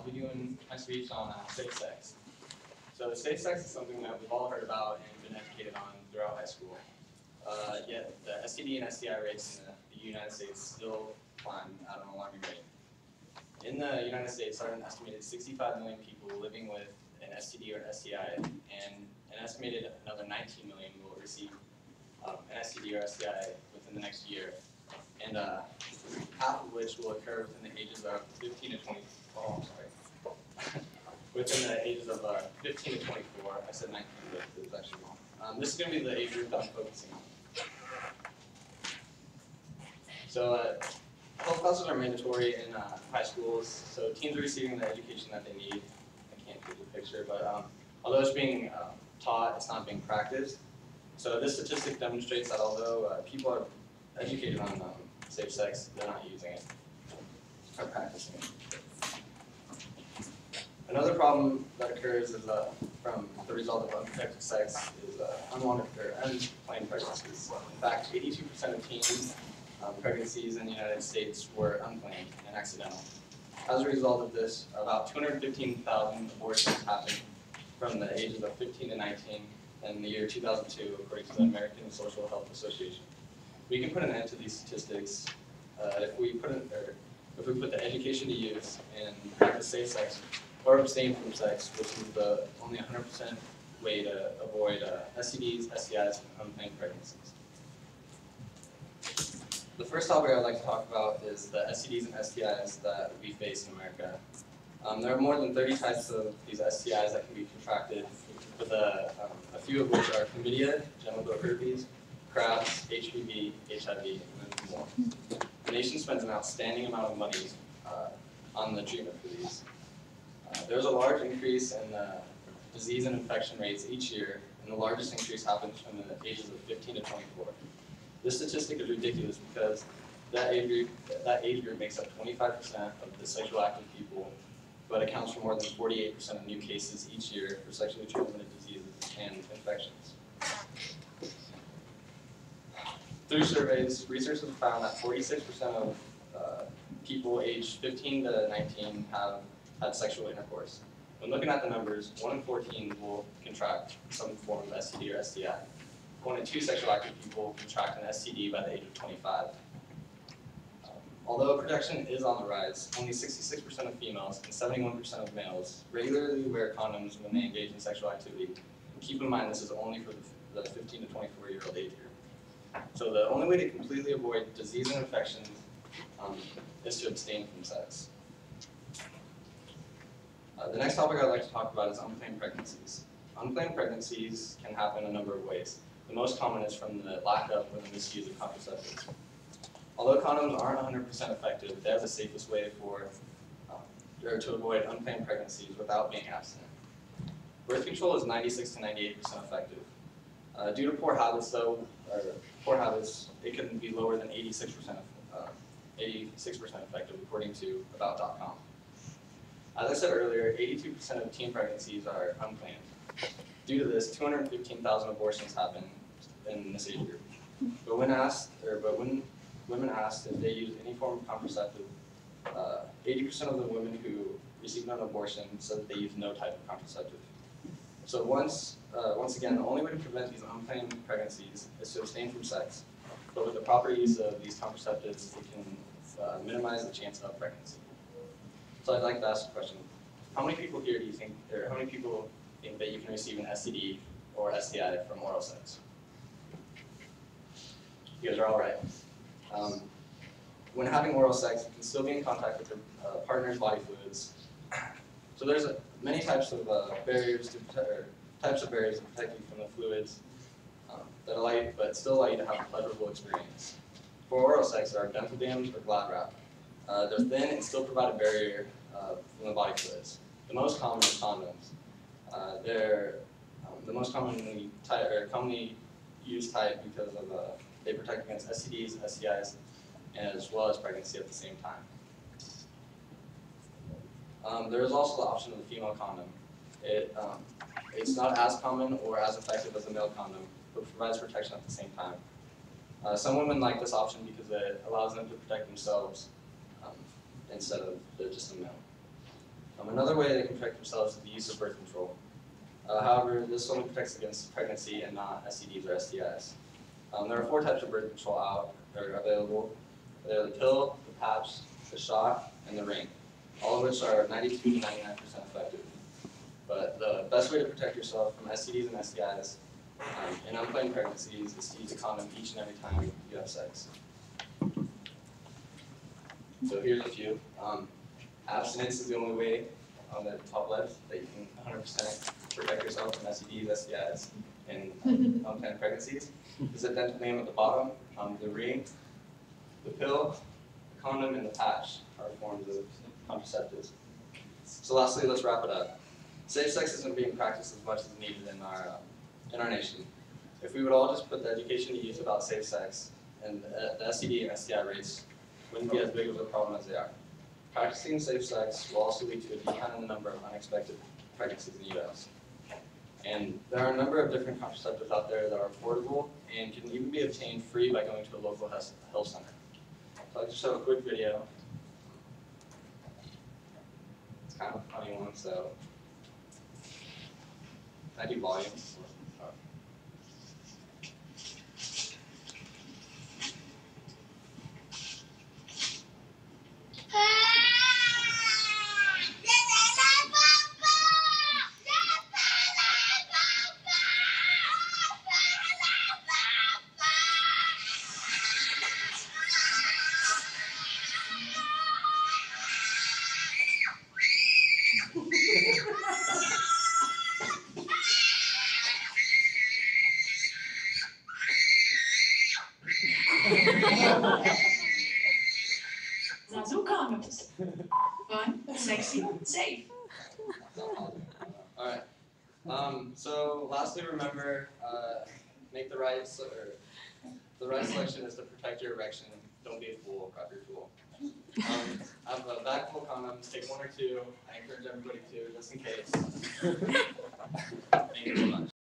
be doing my speech on safe sex. So safe sex is something that we've all heard about and been educated on throughout high school. Yet the STD and STI rates in the United States still climb at an alarming rate. In the United States, there are an estimated 65 million people living with an STD or STI, and an estimated another 19 million will receive an STD or STI within the next year, and half of which will occur within the ages of 15 to 20. Oh, I'm sorry. Within the ages of 15 to 24. I said 19, but it was actually wrong. This is going to be the age group that I'm focusing on. So health classes are mandatory in high schools, so teens are receiving the education that they need. I can't give you a picture, but although it's being taught, it's not being practiced. So this statistic demonstrates that although people are educated on safe sex, they're not using it or practicing it. Another problem that occurs is from the result of unprotected sex is unwanted or unplanned pregnancies. In fact, 82% of teens pregnancies in the United States were unplanned and accidental. As a result of this, about 215,000 abortions happened from the ages of 15 to 19 in the year 2002, according to the American Social Health Association. We can put an end to these statistics if we put the education to use and practice safe sex or abstain from sex, which is the only 100% way to avoid STDs, STIs, and unplanned pregnancies. The first topic I'd like to talk about is the STDs and STIs that we face in America. There are more than 30 types of these STIs that can be contracted, with a few of which are chlamydia, genital herpes, crabs, HPV, HIV, and then more. The nation spends an outstanding amount of money on the treatment for these. There's a large increase in disease and infection rates each year, and the largest increase happens from the ages of 15 to 24. This statistic is ridiculous because that age group makes up 25% of the sexually active people, but accounts for more than 48% of new cases each year for sexually transmitted diseases and infections. Through surveys, research has found that 46% of people aged 15 to 19 have had sexual intercourse. When looking at the numbers, 1 in 14 will contract some form of STD or STI. 1 in 2 sexually active people contract an STD by the age of 25. Although protection is on the rise, only 66% of females and 71% of males regularly wear condoms when they engage in sexual activity. And keep in mind, this is only for the 15 to 24-year-old age group. So the only way to completely avoid disease and infections is to abstain from sex. The next topic I'd like to talk about is unplanned pregnancies. Unplanned pregnancies can happen a number of ways. The most common is from the lack of or the misuse of contraceptives. Although condoms aren't 100% effective, they're the safest way to avoid unplanned pregnancies without being abstinent. Birth control is 96 to 98% effective. Due to poor habits, it can be lower than 86% effective, according to About.com. As I said earlier, 82% of teen pregnancies are unplanned. Due to this, 215,000 abortions happen in this age group. But when women asked if they used any form of contraceptive, 80% of the women who received an abortion said that they used no type of contraceptive. So once again, the only way to prevent these unplanned pregnancies is to abstain from sex. But with the proper use of these contraceptives, it can minimize the chance of pregnancy. So I'd like to ask a question. How many people here do you think, or how many people think that you can receive an STD or STI from oral sex? You guys are all right. When having oral sex, you can still be in contact with your partner's body fluids. So there's many types of barriers to protect you from the fluids that allow you, but still allow you to have a pleasurable experience. For oral sex, there are dental dams or Glad wrap. They're thin and still provide a barrier from the body fluids. The most common is condoms. They're the most commonly used type because of they protect against STDs, STIs, as well as pregnancy at the same time. There is also the option of the female condom. It's not as common or as effective as the male condom, but provides protection at the same time. Some women like this option because it allows them to protect themselves instead of just a male. Another way they can protect themselves is the use of birth control. However, this only protects against pregnancy and not STDs or STIs. There are 4 types of birth control that are available. They're the pill, the patch, the shot, and the ring, all of which are 92 to 99% effective. But the best way to protect yourself from STDs and STIs in unplanned pregnancies is to use a condom each and every time you have sex. So here's a few. Abstinence is the only way on the top left that you can 100% protect yourself from STDs, STIs, and unplanned pregnancies. There's a dental name at the bottom. The ring, the pill, the condom, and the patch are forms of contraceptives. So lastly, let's wrap it up. Safe sex isn't being practiced as much as needed in our nation. If we would all just put the education to youth about safe sex, and the STD and STI rates wouldn't be as big of a problem as they are. Practicing safe sex will also lead to a decline in the number of unexpected pregnancies in the U.S. And there are a number of different contraceptives out there that are affordable and can even be obtained free by going to a local health center. So I'll just show a quick video. It's kind of a funny one, so I do volume. Zazu condoms. Fun, sexy, safe. All right. So lastly, remember, make the right selection is to protect your erection. Don't be a fool. Grab your tool. Have a bag full of condoms. Take 1 or 2. I encourage everybody to, just in case. Thank you so much.